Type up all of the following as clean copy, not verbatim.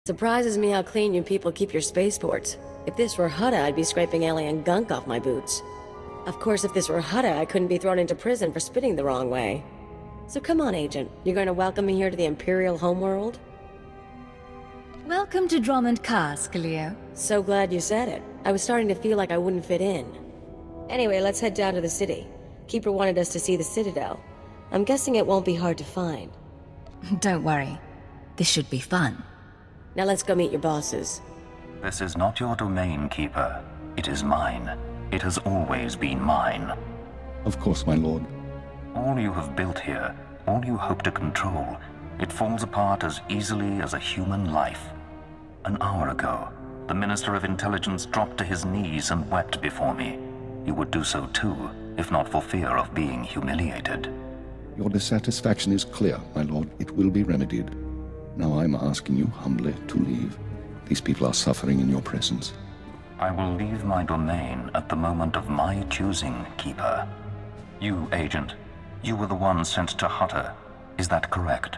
Surprises me how clean you people keep your spaceports. If this were Hutta, I'd be scraping alien gunk off my boots. Of course, if this were Hutta, I couldn't be thrown into prison for spitting the wrong way. So come on, Agent. You're going to welcome me here to the Imperial homeworld? Welcome to Dromund Kaas, Khalil. So glad you said it. I was starting to feel like I wouldn't fit in. Anyway, let's head down to the city. Keeper wanted us to see the Citadel. I'm guessing it won't be hard to find. Don't worry. This should be fun. Now let's go meet your bosses. This is not your domain, Keeper. It is mine. It has always been mine. Of course, my lord. All you have built here, all you hope to control, it falls apart as easily as a human life. An hour ago, the Minister of Intelligence dropped to his knees and wept before me. You would do so too, if not for fear of being humiliated. Your dissatisfaction is clear, my lord. It will be remedied. Now I'm asking you humbly to leave. These people are suffering in your presence. I will leave my domain at the moment of my choosing, Keeper. You, Agent, you were the one sent to Hutta. Is that correct?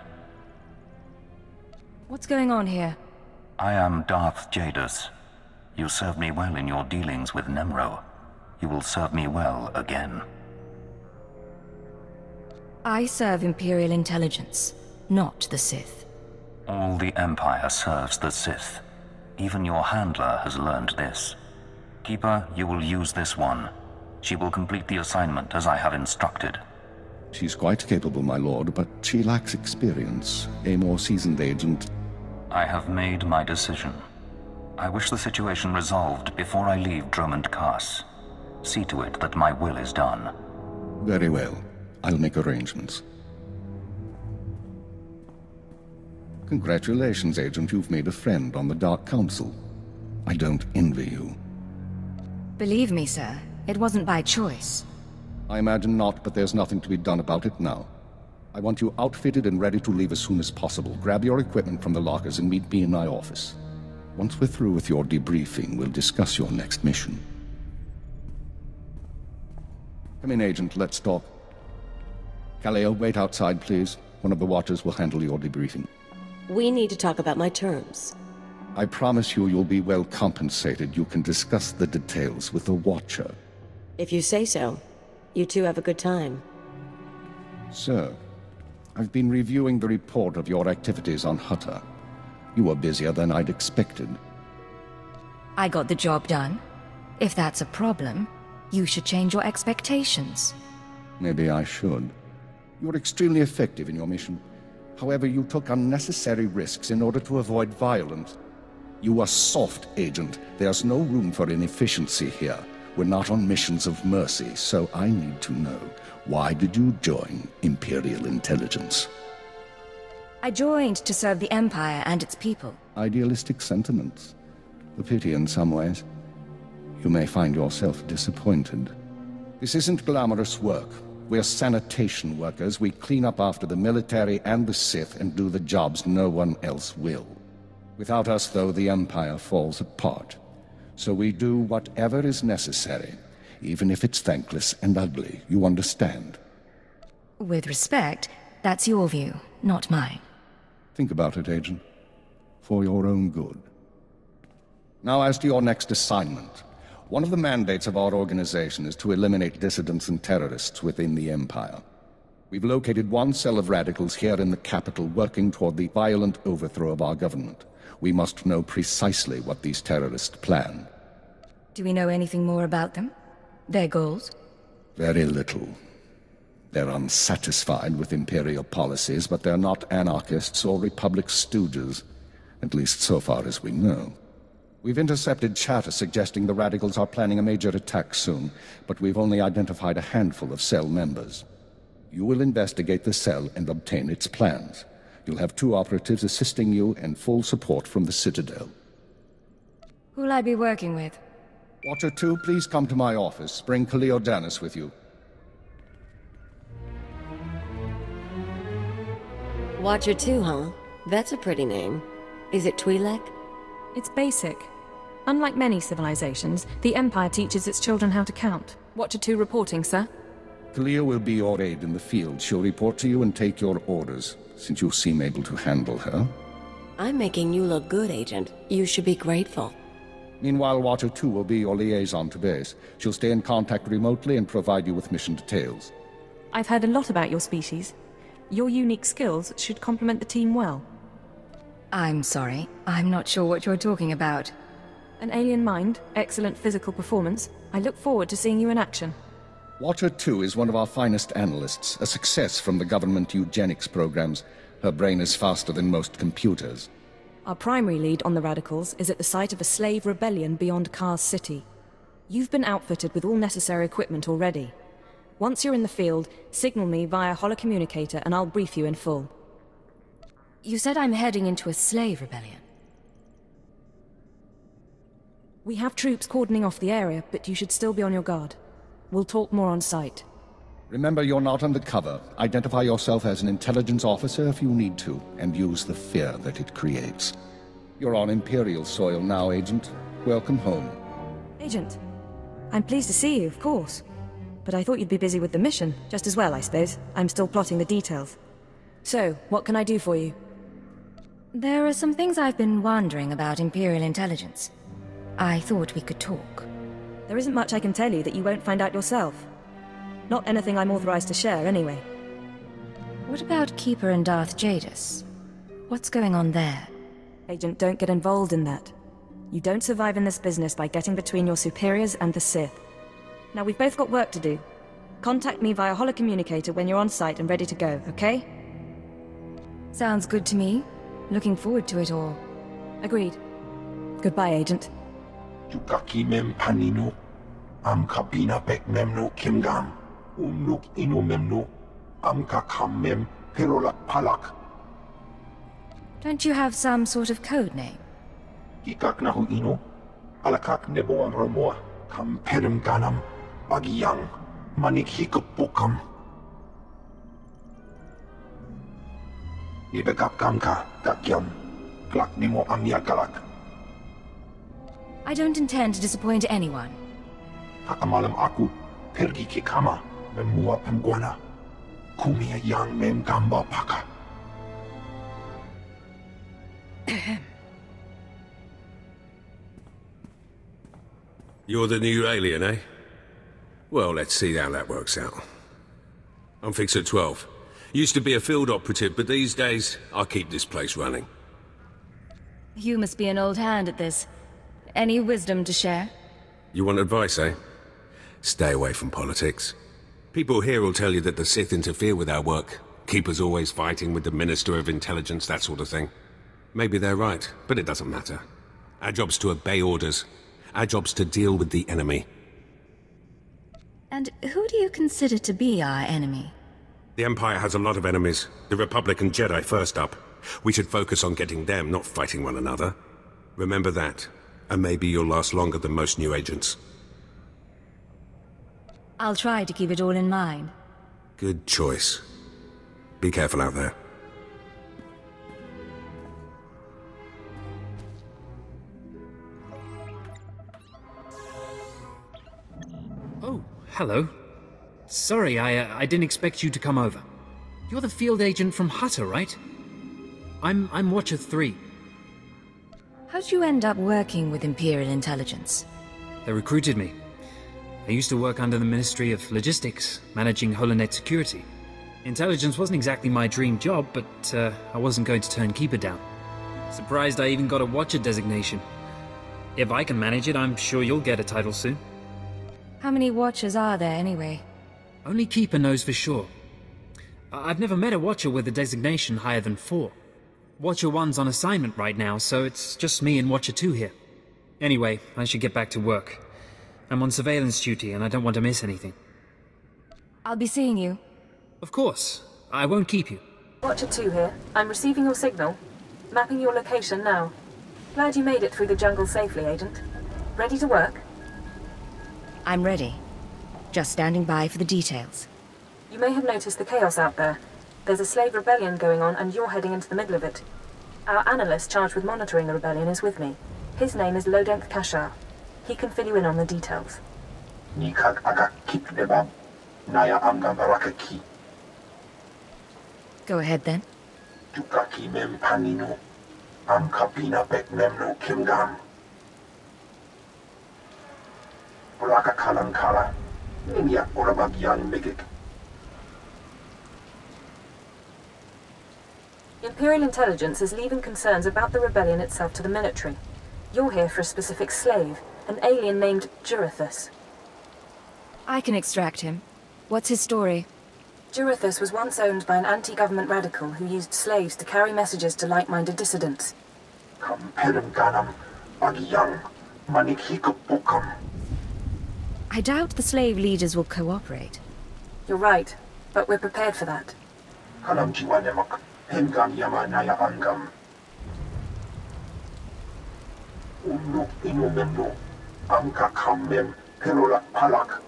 What's going on here? I am Darth Jadus. You served me well in your dealings with Nemro. You will serve me well again. I serve Imperial intelligence, not the Sith. All the Empire serves the Sith. Even your handler has learned this. Keeper, you will use this one. She will complete the assignment as I have instructed. She's quite capable, my lord, but she lacks experience. A more seasoned agent... I have made my decision. I wish the situation resolved before I leave Dromund Kaas. See to it that my will is done. Very well. I'll make arrangements. Congratulations, Agent. You've made a friend on the Dark Council. I don't envy you. Believe me, sir, it wasn't by choice. I imagine not, but there's nothing to be done about it now. I want you outfitted and ready to leave as soon as possible. Grab your equipment from the lockers and meet me in my office. Once we're through with your debriefing, we'll discuss your next mission. Come in, Agent. Let's talk. Khalil, wait outside, please. One of the watchers will handle your debriefing. We need to talk about my terms. I promise you you'll be well compensated. You can discuss the details with the Watcher. If you say so. You two have a good time. Sir, I've been reviewing the report of your activities on Hutta. You were busier than I'd expected. I got the job done. If that's a problem, you should change your expectations. Maybe I should. You were extremely effective in your mission. However, you took unnecessary risks in order to avoid violence. You are soft, Agent. There's no room for inefficiency here. We're not on missions of mercy, so I need to know, why did you join Imperial Intelligence? I joined to serve the Empire and its people. Idealistic sentiments. A pity in some ways. You may find yourself disappointed. This isn't glamorous work. We're sanitation workers. We clean up after the military and the Sith and do the jobs no one else will. Without us, though, the Empire falls apart. So we do whatever is necessary, even if it's thankless and ugly, you understand? With respect, that's your view, not mine. Think about it, Agent. For your own good. Now as to your next assignment. One of the mandates of our organization is to eliminate dissidents and terrorists within the Empire. We've located one cell of radicals here in the capital working toward the violent overthrow of our government. We must know precisely what these terrorists plan. Do we know anything more about them? Their goals? Very little. They're unsatisfied with Imperial policies, but they're not anarchists or Republic stooges. At least so far as we know. We've intercepted chatter suggesting the radicals are planning a major attack soon, but we've only identified a handful of cell members. You will investigate the cell and obtain its plans. You'll have 2 operatives assisting you and full support from the Citadel. Who'll I be working with? Watcher 2, please come to my office. Bring Khalil Danis with you. Watcher 2, huh? That's a pretty name. Is it Twi'lek? It's basic. Unlike many civilizations, the Empire teaches its children how to count. Watcher 2 reporting, sir. Khalil will be your aide in the field. She'll report to you and take your orders, since you seem able to handle her. I'm making you look good, Agent. You should be grateful. Meanwhile, Watcher 2 will be your liaison to base. She'll stay in contact remotely and provide you with mission details. I've heard a lot about your species. Your unique skills should complement the team well. I'm sorry. I'm not sure what you're talking about. An alien mind, excellent physical performance. I look forward to seeing you in action. Watcher 2 is one of our finest analysts, a success from the government eugenics programs. Her brain is faster than most computers. Our primary lead on the Radicals is at the site of a slave rebellion beyond Kaas City. You've been outfitted with all necessary equipment already. Once you're in the field, signal me via holocommunicator and I'll brief you in full. You said I'm heading into a slave rebellion. We have troops cordoning off the area, but you should still be on your guard. We'll talk more on site. Remember, you're not undercover. Identify yourself as an intelligence officer if you need to, and use the fear that it creates. You're on Imperial soil now, Agent. Welcome home. Agent, I'm pleased to see you, of course. But I thought you'd be busy with the mission, just as well, I suppose. I'm still plotting the details. So, what can I do for you? There are some things I've been wondering about Imperial intelligence. I thought we could talk. There isn't much I can tell you that you won't find out yourself. Not anything I'm authorized to share, anyway. What about Keeper and Darth Jadus? What's going on there? Agent, don't get involved in that. You don't survive in this business by getting between your superiors and the Sith. Now, we've both got work to do. Contact me via holocommunicator when you're on site and ready to go, okay? Sounds good to me. Looking forward to it all. Agreed. Goodbye, Agent. Tukaki mem panino, am kabina pek memno kimgam, unuk ino memno, am kakam mem perolak palak. Don't you have some sort of code name? Kikak nahu ino, alakak nebo am ramoa, kam perim ganam, bagiyang, manik hikupukam. Ibekap kamka, kakyam, klak nemo am yagalak. I don't intend to disappoint anyone. Kakamalam aku, pergi ke kama, memua pemguana. Kumia yang mem gamba paka. You're the new alien, eh? Well, let's see how that works out. I'm Fixer 12. Used to be a field operative, but these days, I keep this place running. You must be an old hand at this. Any wisdom to share? You want advice, eh? Stay away from politics. People here will tell you that the Sith interfere with our work. Keeper's always fighting with the Minister of Intelligence, that sort of thing. Maybe they're right, but it doesn't matter. Our job's to obey orders. Our job's to deal with the enemy. And who do you consider to be our enemy? The Empire has a lot of enemies. The Republic and Jedi first up. We should focus on getting them, not fighting one another. Remember that. And maybe you'll last longer than most new agents. I'll try to keep it all in mind. Good choice. Be careful out there. Oh, hello. Sorry, I didn't expect you to come over. You're the field agent from Hutter, right? I'm Watcher 3. How'd you end up working with Imperial intelligence? They recruited me. I used to work under the Ministry of Logistics, managing Holonet security. Intelligence wasn't exactly my dream job, but I wasn't going to turn Keeper down. Surprised I even got a Watcher designation. If I can manage it, I'm sure you'll get a title soon. How many Watchers are there, anyway? Only Keeper knows for sure. I've never met a Watcher with a designation higher than 4. Watcher 1's on assignment right now, so it's just me and Watcher 2 here. Anyway, I should get back to work. I'm on surveillance duty and I don't want to miss anything. I'll be seeing you. Of course. I won't keep you. Watcher 2 here. I'm receiving your signal. Mapping your location now. Glad you made it through the jungle safely, Agent. Ready to work? I'm ready. Just standing by for the details. You may have noticed the chaos out there. There's a slave rebellion going on and you're heading into the middle of it. Our analyst charged with monitoring the rebellion is with me. His name is Dromund Kaas. He can fill you in on the details. Nikak agak kip debab, naya amga barakaki. Go ahead then. Tukaki mem panino, Am kabina bek memno kimgam. Olaka kalan kala. Nemiak orabagian megik. Imperial intelligence is leaving concerns about the rebellion itself to the military. You're here for a specific slave, an alien named Jurithus. I can extract him. What's his story? Jurithus was once owned by an anti-government radical who used slaves to carry messages to like-minded dissidents. Kamperim ganam. Bagiyang. Manikikupukam. I doubt the slave leaders will cooperate. You're right, but we're prepared for that. Kalam jiwanemak. Hemgam yamanaya angam. Unuk inumemno. Amka kamem. Perolak palak.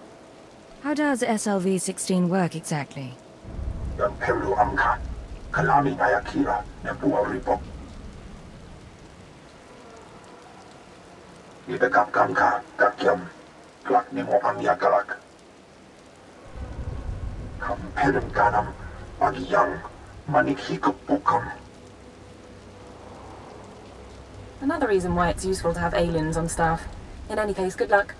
How does SLV-16 work exactly? Yang perlu amka. Kalami nayakira. Nebuwa ripok. Ibekap kamka. Kakyam. Glak nemo amya galak. Kamperim ganam. Bagiyang. Manikikupukam. Another reason why it's useful to have aliens on staff. In any case, good luck.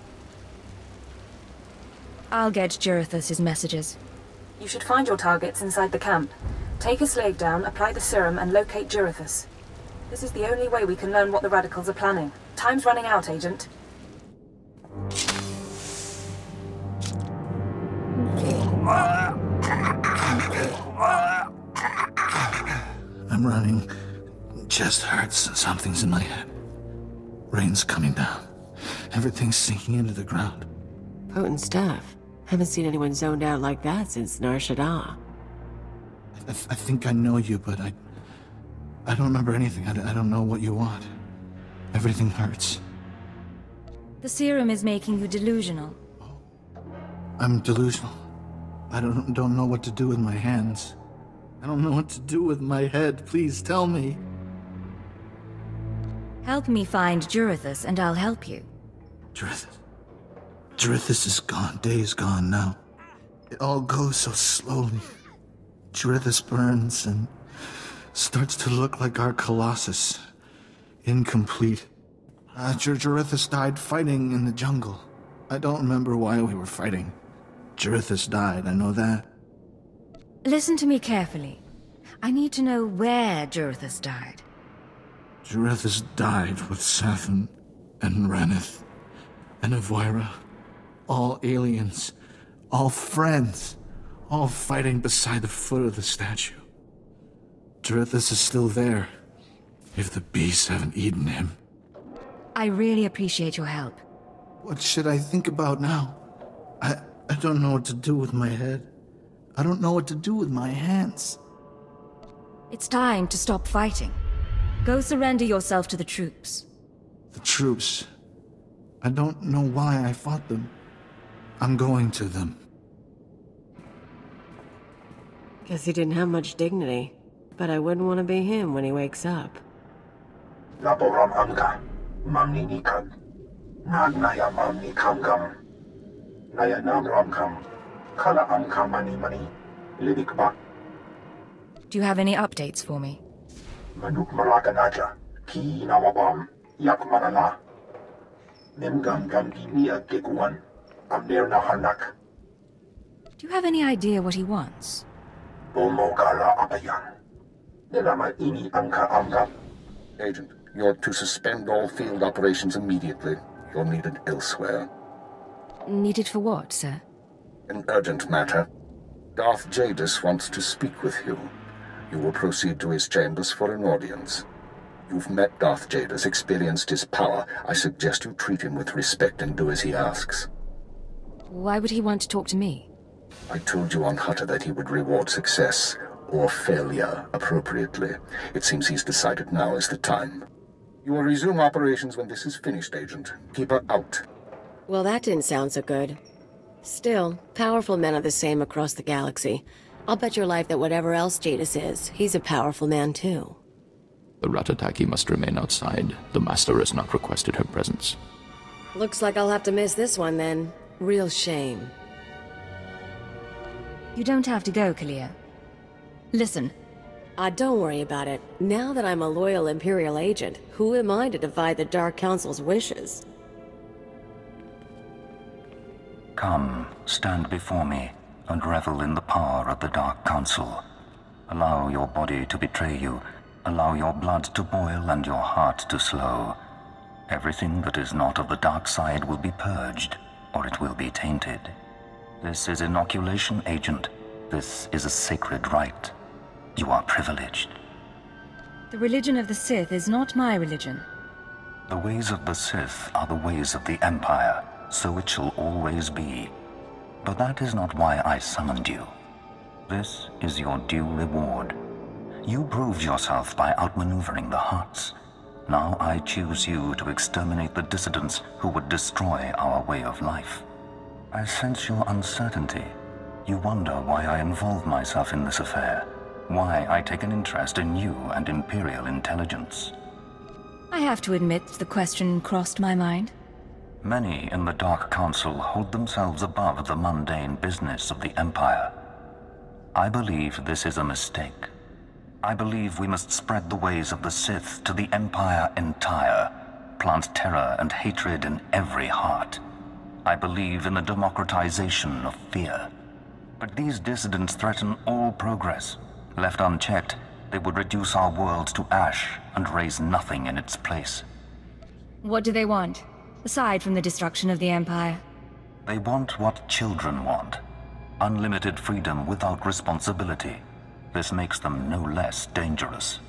I'll get Jurithus his messages. You should find your targets inside the camp. Take a slave down, apply the serum, and locate Jurithus. This is the only way we can learn what the radicals are planning. Time's running out, Agent. I'm running. Chest hurts. Something's in my head. Rain's coming down. Everything's sinking into the ground. Potent stuff. Haven't seen anyone zoned out like that since Nar Shaddaa. I think I know you, but I don't remember anything. I don't know what you want. Everything hurts. The serum is making you delusional. I'm delusional. I don't know what to do with my hands. I don't know what to do with my head. Please tell me. Help me find Jurithus and I'll help you. Jurithus is gone. Days gone now. It all goes so slowly. Jurithus burns and starts to look like our Colossus. Incomplete. Jurithus died fighting in the jungle. I don't remember why we were fighting. Jurithus died, I know that. Listen to me carefully. I need to know where Jurithus died. Jurithus died with Sathan and Reneth and Avira. All aliens. All friends. All fighting beside the foot of the statue. Jurithus is still there. If the beasts haven't eaten him. I really appreciate your help. What should I think about now? I don't know what to do with my head. I don't know what to do with my hands. It's time to stop fighting. Go surrender yourself to the troops. The troops? I don't know why I fought them. I'm going to them. Guess he didn't have much dignity. But I wouldn't want to be him when he wakes up. Laboram amka. Mamni nikag. Nagnaya mamni kamgam. Naya nam ramkam. Kala amka mani. Lidikba. Do you have any updates for me? Manuk malakanaja. Ki nawabam. Yak manala. Nemgam gamgi niya gekuan. Amner na hanak. Do you have any idea what he wants? Bomogala abayan. Nilama ini angka amgam. Agent, you're to suspend all field operations immediately. You're needed elsewhere. Needed for what, sir? An urgent matter. Darth Jadus wants to speak with you. You will proceed to his chambers for an audience. You've met Darth Jadus, experienced his power. I suggest you treat him with respect and do as he asks. Why would he want to talk to me? I told you on Hutta that he would reward success, or failure, appropriately. It seems he's decided now is the time. You will resume operations when this is finished, Agent. Keep her out. Well, that didn't sound so good. Still, powerful men are the same across the galaxy. I'll bet your life that whatever else Jadus is, he's a powerful man too. The Ratataki must remain outside. The Master has not requested her presence. Looks like I'll have to miss this one then. Real shame. You don't have to go, Kalia. Listen, Don't worry about it. Now that I'm a loyal Imperial agent, who am I to defy the Dark Council's wishes? Come, stand before me, and revel in the power of the Dark Council. Allow your body to betray you. Allow your blood to boil and your heart to slow. Everything that is not of the dark side will be purged, or it will be tainted. This is inoculation, Agent. This is a sacred rite. You are privileged. The religion of the Sith is not my religion. The ways of the Sith are the ways of the Empire, so it shall always be. But that is not why I summoned you. This is your due reward. You proved yourself by outmaneuvering the Hutts. Now I choose you to exterminate the dissidents who would destroy our way of life. I sense your uncertainty. You wonder why I involve myself in this affair, why I take an interest in you and Imperial intelligence. I have to admit the question crossed my mind. Many in the Dark Council hold themselves above the mundane business of the Empire. I believe this is a mistake. I believe we must spread the ways of the Sith to the Empire entire, plant terror and hatred in every heart. I believe in the democratization of fear. But these dissidents threaten all progress. Left unchecked, they would reduce our world to ash and raise nothing in its place. What do they want, aside from the destruction of the Empire? They want what children want. Unlimited freedom without responsibility. This makes them no less dangerous.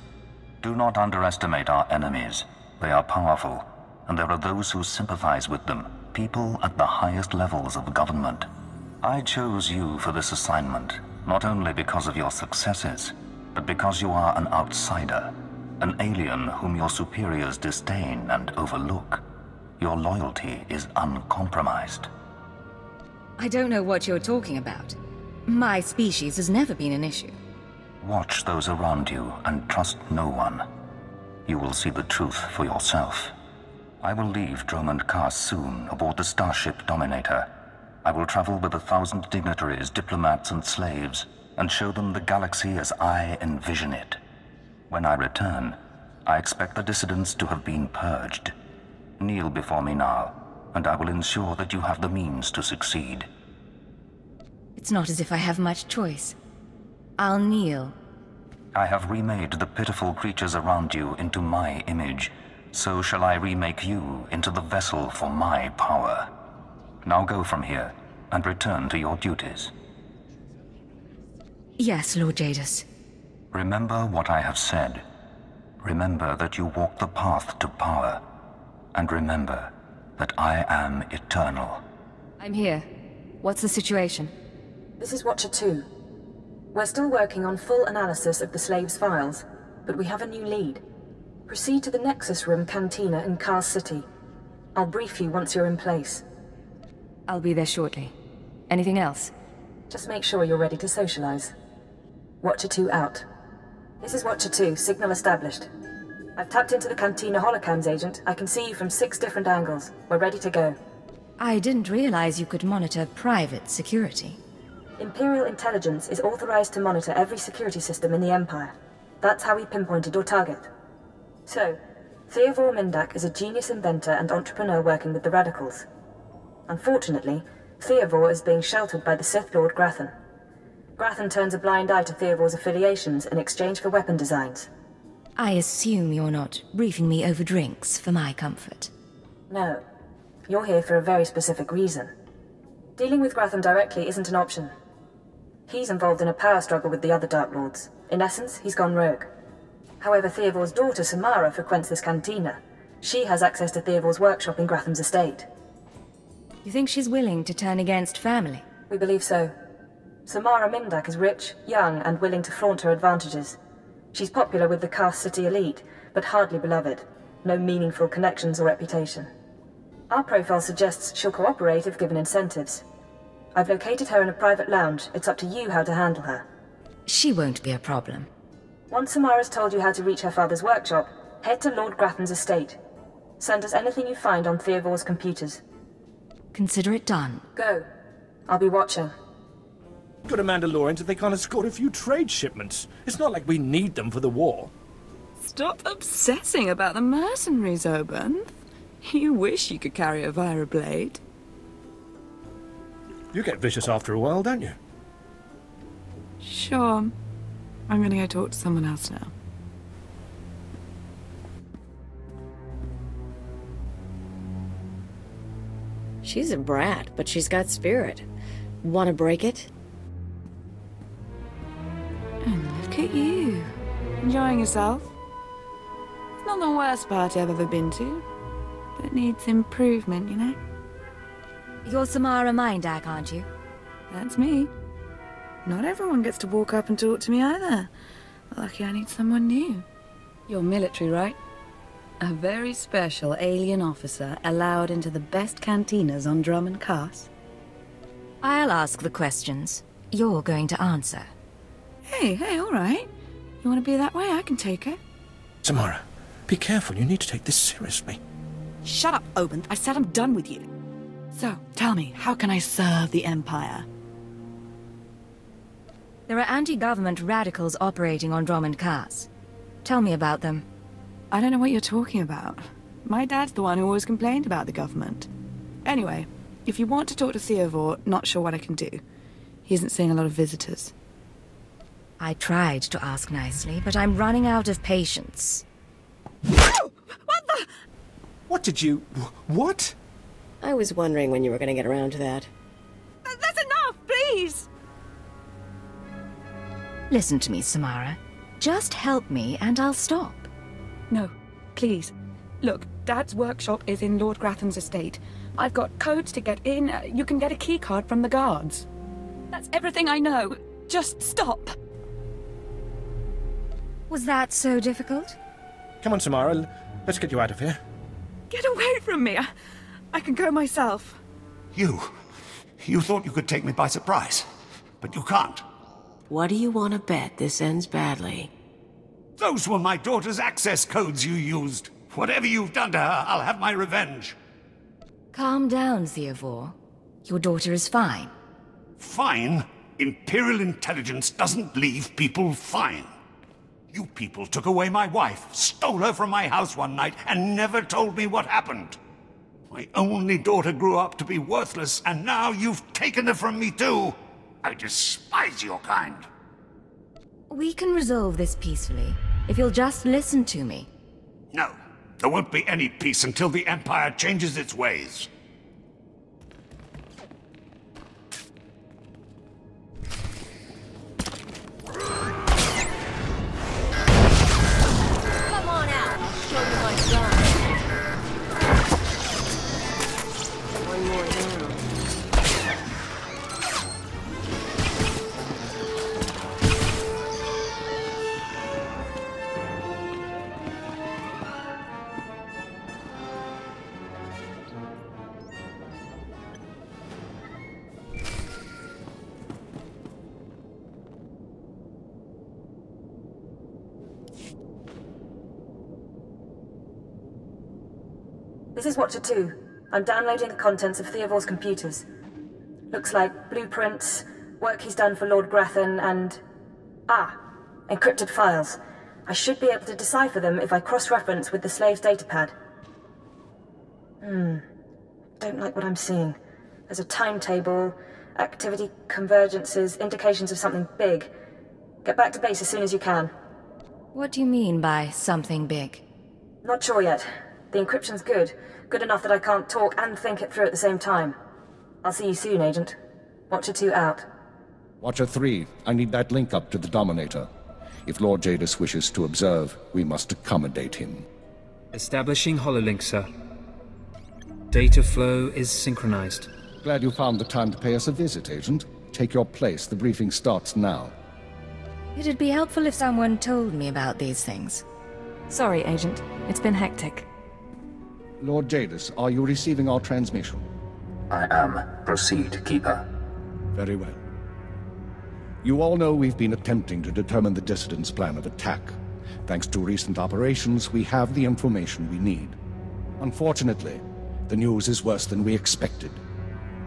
Do not underestimate our enemies. They are powerful, and there are those who sympathize with them, people at the highest levels of government. I chose you for this assignment, not only because of your successes, but because you are an outsider, an alien whom your superiors disdain and overlook. Your loyalty is uncompromised. I don't know what you're talking about. My species has never been an issue. Watch those around you and trust no one. You will see the truth for yourself. I will leave Dromund Kaas soon aboard the starship Dominator. I will travel with 1,000 dignitaries, diplomats, and slaves, and show them the galaxy as I envision it. When I return, I expect the dissidents to have been purged. Kneel before me now, and I will ensure that you have the means to succeed. It's not as if I have much choice. I'll kneel. I have remade the pitiful creatures around you into my image. So shall I remake you into the vessel for my power. Now go from here, and return to your duties. Yes, Lord Jadus. Remember what I have said. Remember that you walk the path to power. And remember that I am eternal. I'm here. What's the situation? This is Watcher 2. We're still working on full analysis of the slaves' files, but we have a new lead. Proceed to the Nexus Room Cantina in Kaas City. I'll brief you once you're in place. I'll be there shortly. Anything else? Just make sure you're ready to socialize. Watcher 2 out. This is Watcher 2, signal established. I've tapped into the Cantina holocams, Agent. I can see you from 6 different angles. We're ready to go. I didn't realize you could monitor private security. Imperial intelligence is authorized to monitor every security system in the Empire. That's how we pinpointed your target. So, Theovor Mindak is a genius inventor and entrepreneur working with the Radicals. Unfortunately, Theovor is being sheltered by the Sith Lord Grathan. Grathan turns a blind eye to Theovor's affiliations in exchange for weapon designs. I assume you're not briefing me over drinks for my comfort. No. You're here for a very specific reason. Dealing with Grathan directly isn't an option. He's involved in a power struggle with the other Dark Lords. In essence, he's gone rogue. However, Theovor's daughter Samara frequents this cantina. She has access to Theovor's workshop in Grathan's estate. You think she's willing to turn against family? We believe so. Samara Mindak is rich, young, and willing to flaunt her advantages. She's popular with the Kaas City elite, but hardly beloved. No meaningful connections or reputation. Our profile suggests she'll cooperate if given incentives. I've located her in a private lounge. It's up to you how to handle her. She won't be a problem. Once Samara's told you how to reach her father's workshop, head to Lord Grathan's estate. Send us anything you find on Theovor's computers. Consider it done. Go. I'll be watching. Good a Mandalorians if they can't escort a few trade shipments. It's not like we need them for the war. Stop obsessing about the mercenaries, Oban. You wish you could carry a Vira blade. You get vicious after a while, don't you? Sure. I'm gonna go talk to someone else now. She's a brat, but she's got spirit. Wanna break it? And look at you. Enjoying yourself? It's not the worst party I've ever been to, but it needs improvement, you know? You're Samara Mindak, aren't you? That's me. Not everyone gets to walk up and talk to me either. Lucky I need someone new. You're military, right? A very special alien officer allowed into the best cantinas on Dromund Kaas. I'll ask the questions. You're going to answer. Hey, all right. You want to be that way? I can take it. Samara, be careful. You need to take this seriously. Shut up, Oban. I said I'm done with you. So, tell me, how can I serve the Empire? There are anti-government radicals operating on Dromund Kaas. Tell me about them. I don't know what you're talking about. My dad's the one who always complained about the government. Anyway, if you want to talk to Theovor, not sure what I can do. He isn't seeing a lot of visitors. I tried to ask nicely, but I'm running out of patience. What the? What did you... what? I was wondering when you were gonna get around to that. That's enough, please! Listen to me, Samara. Just help me and I'll stop. No, please. Look, Dad's workshop is in Lord Gratham's estate. I've got codes to get in. You can get a keycard from the guards. That's everything I know. Just stop. Was that so difficult? Come on, Samara. Let's get you out of here. Get away from me. I can go myself. You thought you could take me by surprise, but you can't. What do you want to bet this ends badly? Those were my daughter's access codes you used. Whatever you've done to her, I'll have my revenge. Calm down, Theovor. Your daughter is fine. Fine? Imperial intelligence doesn't leave people fine. You people took away my wife, stole her from my house one night, and never told me what happened. My only daughter grew up to be worthless, and now you've taken her from me too. I despise your kind. We can resolve this peacefully, if you'll just listen to me. No, there won't be any peace until the Empire changes its ways. Come on out, I'll show you my gun. One more down. This is Watcher 2. I'm downloading the contents of Theovor's computers. Looks like blueprints, work he's done for Lord Grathan, and... encrypted files. I should be able to decipher them if I cross-reference with the slave's datapad. Don't like what I'm seeing. There's a timetable, activity convergences, indications of something big. Get back to base as soon as you can. What do you mean by something big? Not sure yet. The encryption's good. Good enough that I can't talk and think it through at the same time. I'll see you soon, Agent. Watcher 2 out. Watcher 3, I need that link up to the Dominator. If Lord Jadus wishes to observe, we must accommodate him. Establishing hololink, sir. Data flow is synchronized. Glad you found the time to pay us a visit, Agent. Take your place. The briefing starts now. It'd be helpful if someone told me about these things. Sorry, Agent. It's been hectic. Lord Jadus, are you receiving our transmission? I am. Proceed, Keeper. Very well. You all know we've been attempting to determine the Dissidents' plan of attack. Thanks to recent operations, we have the information we need. Unfortunately, the news is worse than we expected.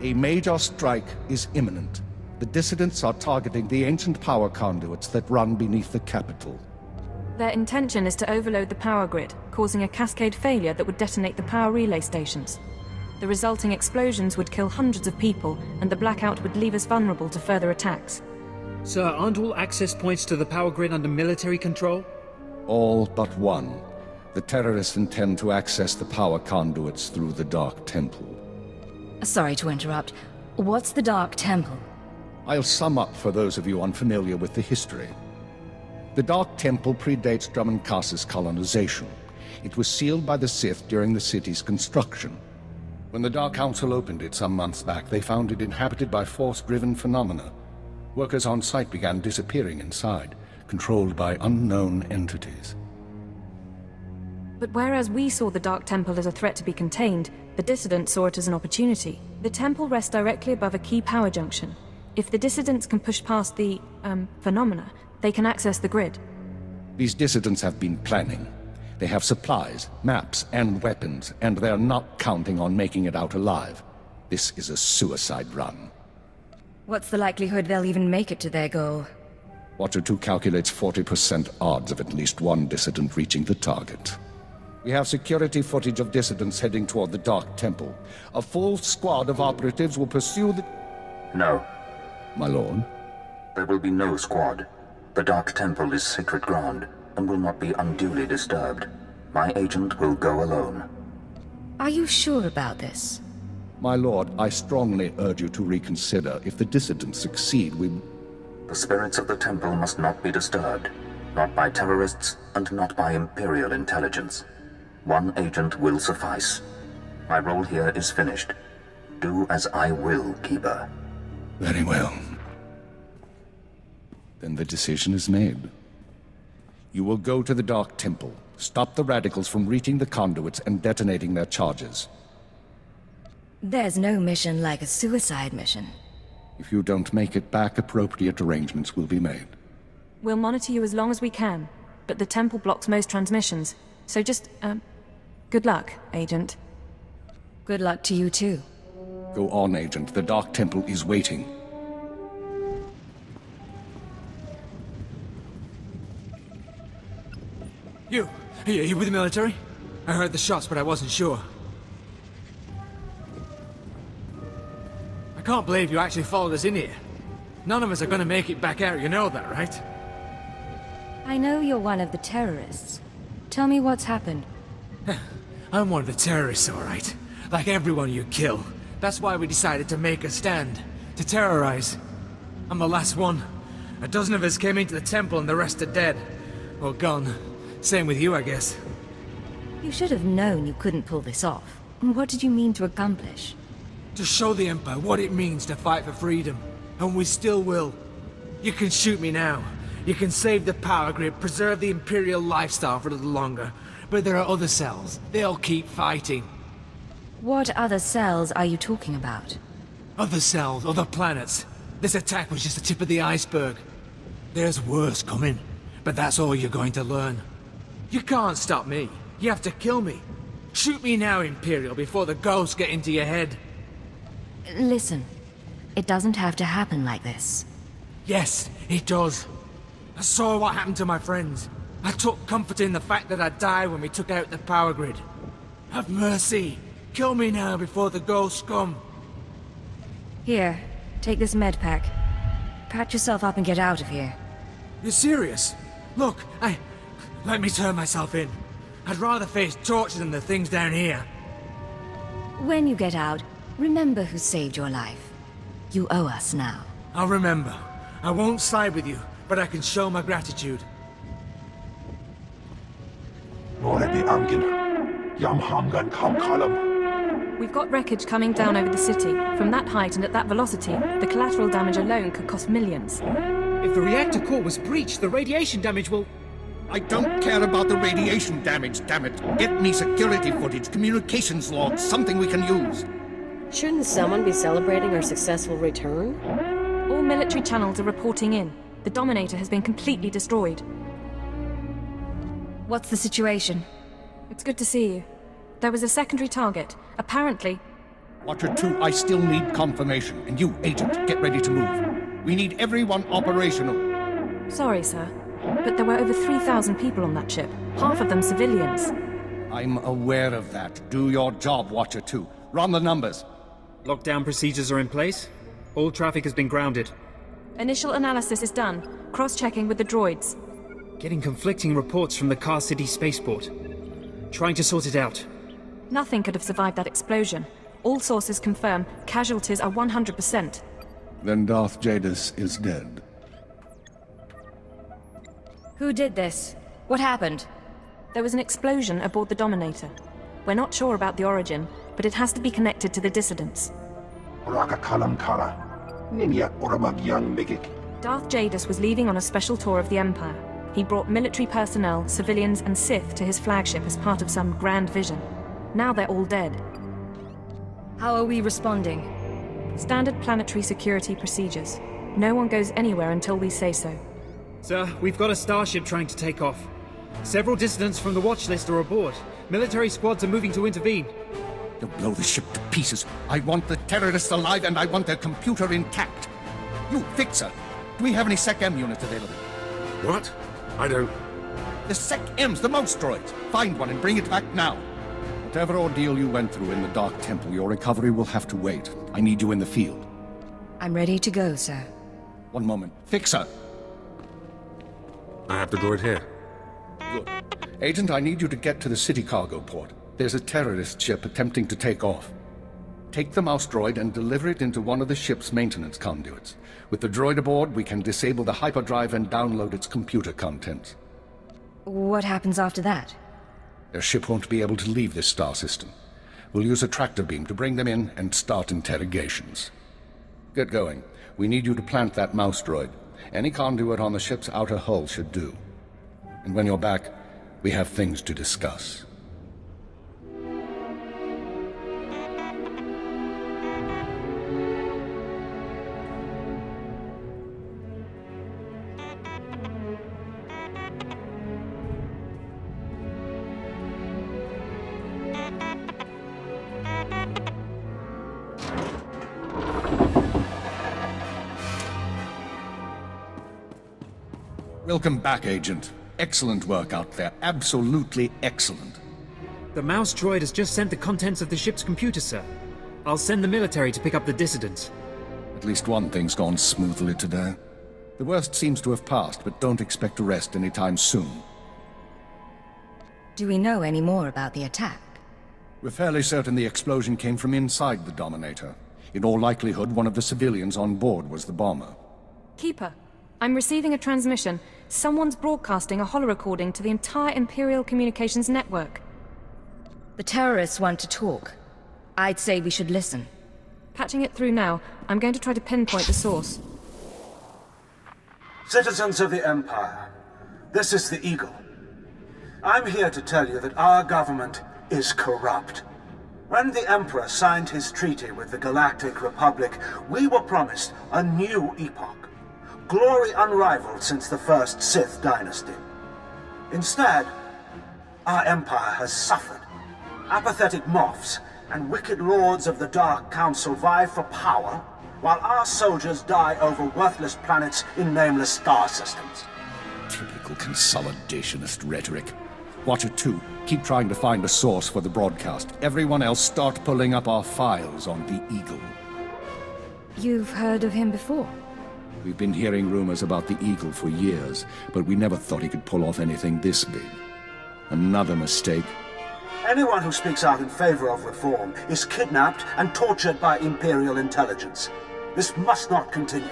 A major strike is imminent. The Dissidents are targeting the ancient power conduits that run beneath the capital. Their intention is to overload the power grid, causing a cascade failure that would detonate the power relay stations. The resulting explosions would kill hundreds of people, and the blackout would leave us vulnerable to further attacks. Sir, aren't all access points to the power grid under military control? All but one. The terrorists intend to access the power conduits through the Dark Temple. Sorry to interrupt. What's the Dark Temple? I'll sum up for those of you unfamiliar with the history. The Dark Temple predates Dromund Kaas's colonization. It was sealed by the Sith during the city's construction. When the Dark Council opened it some months back, they found it inhabited by force-driven phenomena. Workers on site began disappearing inside, controlled by unknown entities. But whereas we saw the Dark Temple as a threat to be contained, the Dissidents saw it as an opportunity. The temple rests directly above a key power junction. If the Dissidents can push past the, phenomena, they can access the grid. These Dissidents have been planning. They have supplies, maps, and weapons, and they're not counting on making it out alive. This is a suicide run. What's the likelihood they'll even make it to their goal? Watcher 2 calculates 40% odds of at least one Dissident reaching the target. We have security footage of Dissidents heading toward the Dark Temple. A full squad of operatives will pursue the... No. My lord? There will be no squad. The Dark Temple is sacred ground and will not be unduly disturbed. My agent will go alone. Are you sure about this? My lord, I strongly urge you to reconsider. If the Dissidents succeed, we... The spirits of the temple must not be disturbed. Not by terrorists and not by Imperial intelligence. One agent will suffice. My role here is finished. Do as I will, Keeper. Very well. Then the decision is made. You will go to the Dark Temple, stop the radicals from reaching the conduits and detonating their charges. There's no mission like a suicide mission. If you don't make it back, appropriate arrangements will be made. We'll monitor you as long as we can, but the temple blocks most transmissions, so just, good luck, Agent. Good luck to you too. Go on, Agent. The Dark Temple is waiting. You with the military? I heard the shots, but I wasn't sure. I can't believe you actually followed us in here. None of us are gonna make it back out, you know that, right? I know you're one of the terrorists. Tell me what's happened. I'm one of the terrorists, alright. Like everyone you kill. That's why we decided to make a stand. To terrorize. I'm the last one. A dozen of us came into the temple and the rest are dead. Or gone. Same with you, I guess. You should have known you couldn't pull this off. What did you mean to accomplish? To show the Empire what it means to fight for freedom. And we still will. You can shoot me now. You can save the power grid, preserve the Imperial lifestyle for a little longer. But there are other cells. They'll keep fighting. What other cells are you talking about? Other cells, other planets. This attack was just the tip of the iceberg. There's worse coming. But that's all you're going to learn. You can't stop me. You have to kill me. Shoot me now, Imperial, before the ghosts get into your head. Listen, it doesn't have to happen like this. Yes, it does. I saw what happened to my friends. I took comfort in the fact that I died when we took out the power grid. Have mercy. Kill me now before the ghosts come. Here, take this med pack. Patch yourself up and get out of here. You're serious? Look, let me turn myself in. I'd rather face torture than the things down here. When you get out, remember who saved your life. You owe us now. I'll remember. I won't side with you, but I can show my gratitude. We've got wreckage coming down over the city. From that height and at that velocity, the collateral damage alone could cost millions. If the reactor core was breached, the radiation damage will... I don't care about the radiation damage, damn it. Get me security footage, communications logs, something we can use. Shouldn't someone be celebrating our successful return? All military channels are reporting in. The Dominator has been completely destroyed. What's the situation? It's good to see you. There was a secondary target. Apparently... Watcher 2, I still need confirmation. And you, Agent, get ready to move. We need everyone operational. Sorry, sir, but there were over 3,000 people on that ship, half of them civilians. I'm aware of that. Do your job, Watcher 2. Run the numbers. Lockdown procedures are in place. All traffic has been grounded. Initial analysis is done. Cross-checking with the droids. Getting conflicting reports from the Kaas City spaceport. Trying to sort it out. Nothing could have survived that explosion. All sources confirm casualties are 100%. Then Darth Jadus is dead. Who did this? What happened? There was an explosion aboard the Dominator. We're not sure about the origin, but it has to be connected to the Dissidents. Darth Jadus was leaving on a special tour of the Empire. He brought military personnel, civilians, and Sith to his flagship as part of some grand vision. Now they're all dead. How are we responding? Standard planetary security procedures. No one goes anywhere until we say so. Sir, we've got a starship trying to take off. Several dissidents from the watch list are aboard. Military squads are moving to intervene. They'll blow the ship to pieces. I want the terrorists alive and I want their computer intact. You, Fixer, do we have any Sec-M units available? What? I don't... The Sec-Ms, the mouse droids. Find one and bring it back now. Whatever ordeal you went through in the Dark Temple, your recovery will have to wait. I need you in the field. I'm ready to go, sir. One moment. Fixer! I have the droid here. Good. Agent, I need you to get to the city cargo port. There's a terrorist ship attempting to take off. Take the mouse droid and deliver it into one of the ship's maintenance conduits. With the droid aboard, we can disable the hyperdrive and download its computer contents. What happens after that? Their ship won't be able to leave this star system. We'll use a tractor beam to bring them in and start interrogations. Get going. We need you to plant that mouse droid. Any conduit on the ship's outer hull should do. And when you're back, we have things to discuss. Welcome back, Agent. Excellent work out there. Absolutely excellent. The mouse droid has just sent the contents of the ship's computer, sir. I'll send the military to pick up the dissidents. At least one thing's gone smoothly today. The worst seems to have passed, but don't expect to rest anytime soon. Do we know any more about the attack? We're fairly certain the explosion came from inside the Dominator. In all likelihood, one of the civilians on board was the bomber. Keeper, I'm receiving a transmission. Someone's broadcasting a holo-recording to the entire Imperial communications network. The terrorists want to talk. I'd say we should listen. Patching it through now. I'm going to try to pinpoint the source. Citizens of the Empire, this is the Eagle. I'm here to tell you that our government is corrupt. When the Emperor signed his treaty with the Galactic Republic, we were promised a new epoch. Glory unrivaled since the first Sith dynasty. Instead, our empire has suffered. Apathetic moffs and wicked lords of the Dark Council vie for power, while our soldiers die over worthless planets in nameless star systems. Typical consolidationist rhetoric. Watcher 2, keep trying to find a source for the broadcast. Everyone else start pulling up our files on the Eagle. You've heard of him before? We've been hearing rumors about the Eagle for years, but we never thought he could pull off anything this big. Another mistake. Anyone who speaks out in favor of reform is kidnapped and tortured by Imperial intelligence. This must not continue.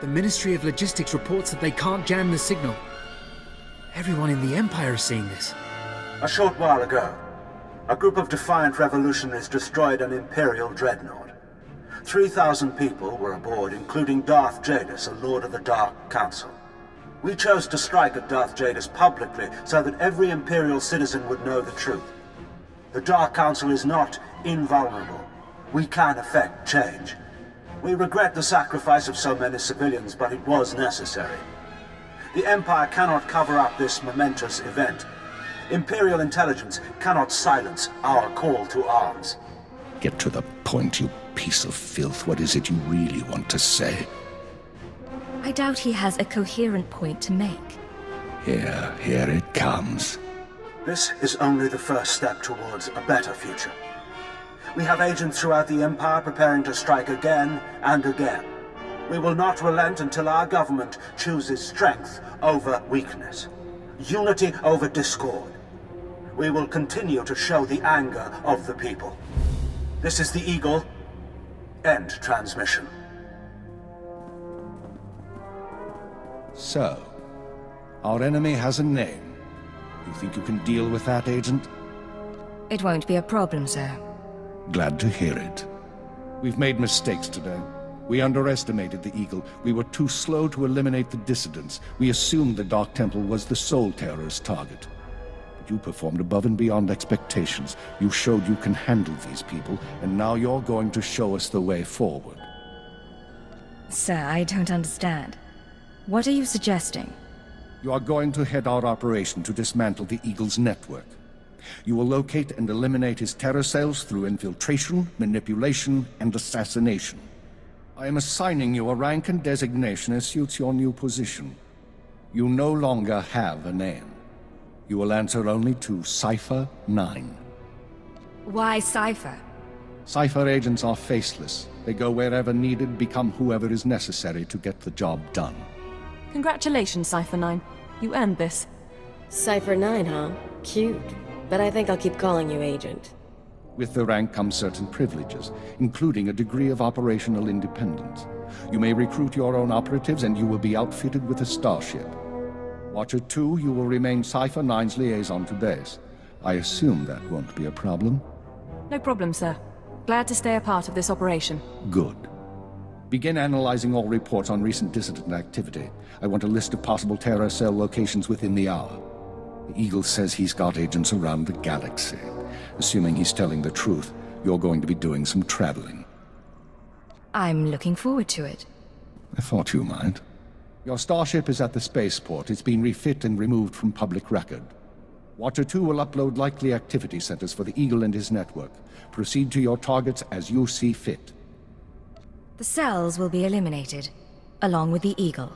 The Ministry of Logistics reports that they can't jam the signal. Everyone in the Empire is seeing this. A short while ago, a group of defiant revolutionaries destroyed an Imperial dreadnought. 3,000 people were aboard, including Darth Jadus, a Lord of the Dark Council. We chose to strike at Darth Jadus publicly so that every Imperial citizen would know the truth. The Dark Council is not invulnerable. We can effect change. We regret the sacrifice of so many civilians, but it was necessary. The Empire cannot cover up this momentous event. Imperial intelligence cannot silence our call to arms. Get to the point, you piece of filth. What is it you really want to say? I doubt he has a coherent point to make. Here it comes. This is only the first step towards a better future. We have agents throughout the Empire preparing to strike again and again. We will not relent until our government chooses strength over weakness, unity over discord. We will continue to show the anger of the people. This is the Eagle. End transmission. So, our enemy has a name. You think you can deal with that, Agent? It won't be a problem, sir. Glad to hear it. We've made mistakes today. We underestimated the Eagle. We were too slow to eliminate the Dissidents. We assumed the Dark Temple was the sole terrorist target. But you performed above and beyond expectations. You showed you can handle these people, and now you're going to show us the way forward. Sir, I don't understand. What are you suggesting? You are going to head our operation to dismantle the Eagle's network. You will locate and eliminate his terror cells through infiltration, manipulation, and assassination. I am assigning you a rank and designation as suits your new position. You no longer have a name. You will answer only to Cipher 9. Why Cipher? Cipher agents are faceless. They go wherever needed, become whoever is necessary to get the job done. Congratulations, Cipher 9. You earned this. Cipher 9, huh? Cute. But I think I'll keep calling you Agent. With the rank comes certain privileges, including a degree of operational independence. You may recruit your own operatives, and you will be outfitted with a starship. Watcher 2, you will remain Cipher 9's liaison to base. I assume that won't be a problem? No problem, sir. Glad to stay a part of this operation. Good. Begin analyzing all reports on recent dissident activity. I want a list of possible terror cell locations within the hour. The Eagle says he's got agents around the galaxy. Assuming he's telling the truth, you're going to be doing some traveling. I'm looking forward to it. I thought you might. Your starship is at the spaceport. It's been refit and removed from public record. Watcher 2 will upload likely activity centers for the Eagle and his network. Proceed to your targets as you see fit. The cells will be eliminated, along with the Eagle.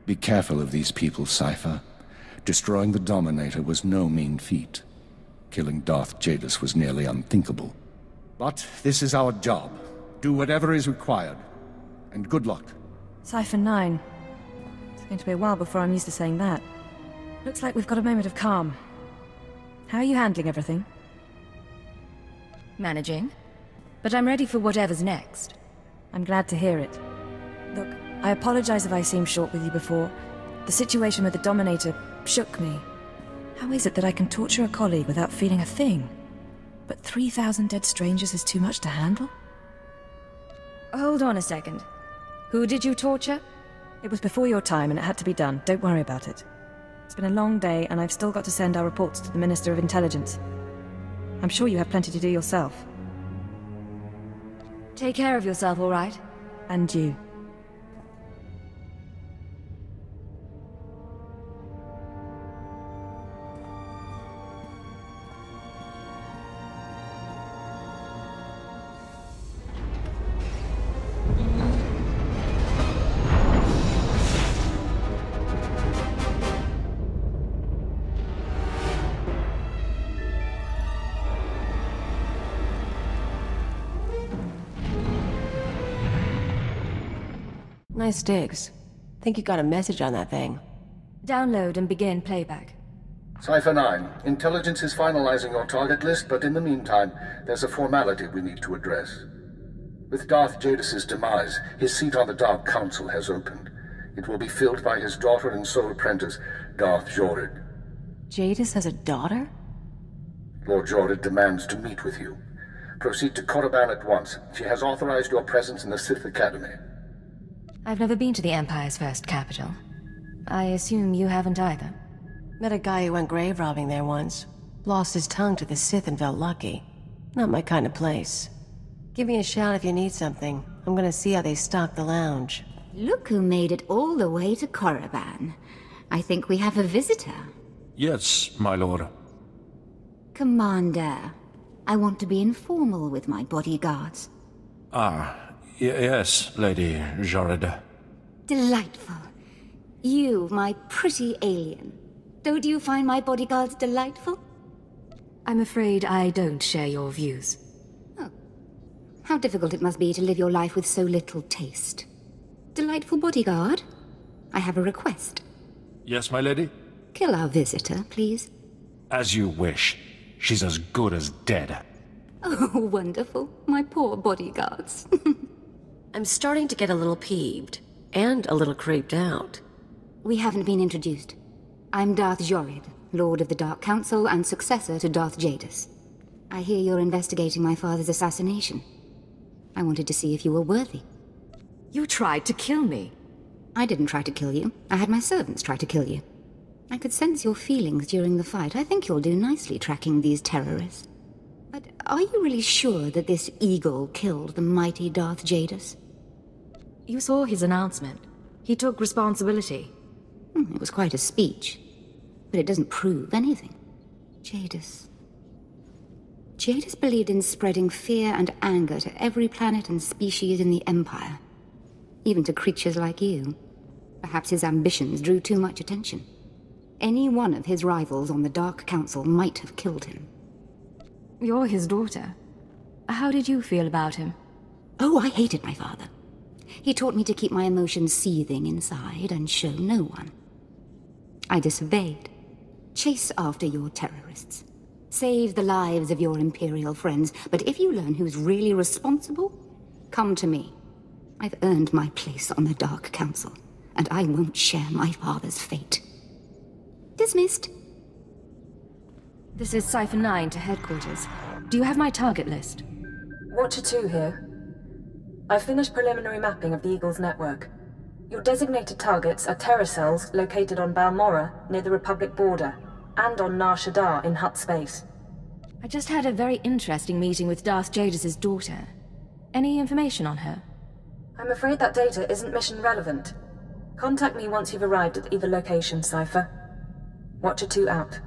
Be careful of these people, Cipher. Destroying the Dominator was no mean feat. Killing Darth Jadus was nearly unthinkable. But this is our job. Do whatever is required. And good luck. Cipher 9. It's going to be a while before I'm used to saying that. Looks like we've got a moment of calm. How are you handling everything? Managing. But I'm ready for whatever's next. I'm glad to hear it. Look, I apologize if I seemed short with you before. The situation with the Dominator shook me. How is it that I can torture a colleague without feeling a thing? But 3,000 dead strangers is too much to handle? Hold on a second. Who did you torture? It was before your time and it had to be done. Don't worry about it. It's been a long day and I've still got to send our reports to the Minister of Intelligence. I'm sure you have plenty to do yourself. Take care of yourself, all right? And you. Nice digs. Think you got a message on that thing. Download and begin playback. Cipher 9, Intelligence is finalizing your target list, but in the meantime, there's a formality we need to address. With Darth Jadus' demise, his seat on the Dark Council has opened. It will be filled by his daughter and sole apprentice, Darth Jadus. Jadus has a daughter? Lord Jadus demands to meet with you. Proceed to Korriban at once. She has authorized your presence in the Sith Academy. I've never been to the Empire's first capital. I assume you haven't either. Met a guy who went grave robbing there once. Lost his tongue to the Sith and felt lucky. Not my kind of place. Give me a shout if you need something. I'm gonna see how they stock the lounge. Look who made it all the way to Korriban. I think we have a visitor. Yes, my lord. Commander, I want to be informal with my bodyguards. Yes, Lady Jared. Delightful. You, my pretty alien. Don't you find my bodyguards delightful? I'm afraid I don't share your views. Oh. How difficult it must be to live your life with so little taste. Delightful bodyguard, I have a request. Yes, my lady? Kill our visitor, please. As you wish. She's as good as dead. Oh, wonderful. My poor bodyguards. I'm starting to get a little peeved. And a little creeped out. We haven't been introduced. I'm Darth Jadus, Lord of the Dark Council and successor to Darth Jadus. I hear you're investigating my father's assassination. I wanted to see if you were worthy. You tried to kill me. I didn't try to kill you. I had my servants try to kill you. I could sense your feelings during the fight. I think you'll do nicely tracking these terrorists. But are you really sure that this eagle killed the mighty Darth Jadus? You saw his announcement. He took responsibility. It was quite a speech. But it doesn't prove anything. Jadus believed in spreading fear and anger to every planet and species in the Empire. Even to creatures like you. Perhaps his ambitions drew too much attention. Any one of his rivals on the Dark Council might have killed him. You're his daughter. How did you feel about him? Oh, I hated my father. He taught me to keep my emotions seething inside and show no one. I disobeyed. Chase after your terrorists. Save the lives of your Imperial friends, but if you learn who's really responsible, come to me. I've earned my place on the Dark Council, and I won't share my father's fate. Dismissed. This is Cipher 9 to headquarters. Do you have my target list? Watcher 2 here. I've finished preliminary mapping of the Eagle's network. Your designated targets are terror cells located on Balmorra, near the Republic border, and on Nar Shaddaa in Hutt space. I just had a very interesting meeting with Darth Jadus' daughter. Any information on her? I'm afraid that data isn't mission relevant. Contact me once you've arrived at either location, Cipher. Watcher 2 out.